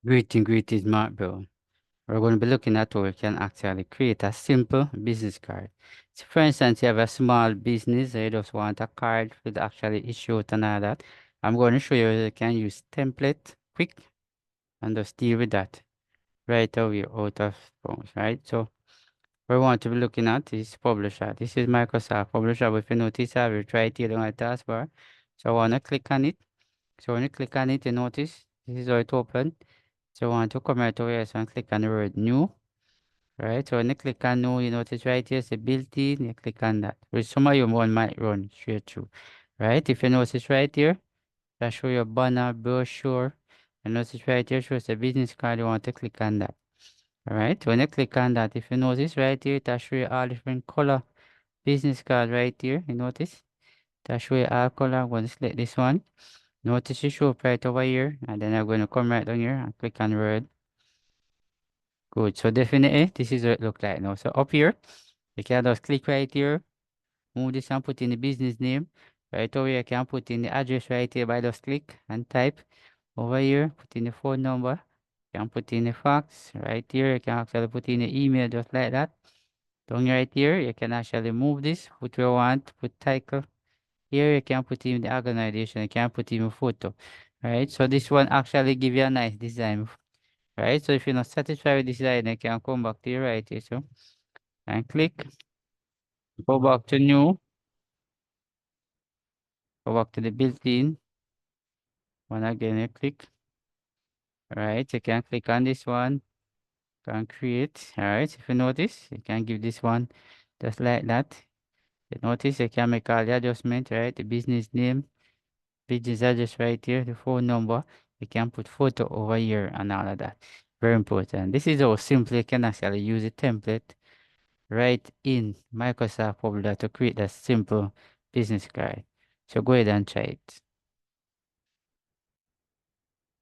Greetings, Mark Bro. We're going to be looking at how we can actually create a simple business card. So for instance, you have a small business, you just want a card with actually issue it and all that. I'm going to show you how you can use template quick and just deal with that right away out of phones, right? So we want to be looking at is Publisher. This is Microsoft Publisher. If you notice, I have it right here on my taskbar. So I want to click on it. So when you click on it, you notice this is how it opens. So I want to come right over here, so I click on the word new, right? So when you click on new, you notice right here, say built-in, you click on that, which some of you one might run straight through, right? If you notice right here, that show your banner, brochure, and notice right here, shows the business card, you want to click on that, all right? When you click on that, if you notice right here, that show you all different color business card right here, you notice? That show you all color, I'm going to select this one. Notice it show up right over here, and then I'm going to come right down here and click on word. Good. So definitely, this is what it look like now. So up here, you can just click right here, move this and put in the business name. Right over here, you can put in the address right here by just click and type. Over here, put in the phone number. You can put in the fax. Right here, you can actually put in the email just like that. Down right here, you can actually move this, put where you want, put title. Here, you can put in the organization, you can put in a photo. Right, so this one actually give you a nice design. Right, so if you're not satisfied with this design, you can come back to your right here. So and click, go back to new, go back to the built-in one again, you click. All right, you can click on this one, can create. All right, if you notice, you can give this one just like that. You notice you can make all the adjustment, right? The business name, business address right here, the phone number. You can put photo over here and all of that. Very important. This is how simple you can actually use a template right in Microsoft Publisher to create that simple business card. So go ahead and try it.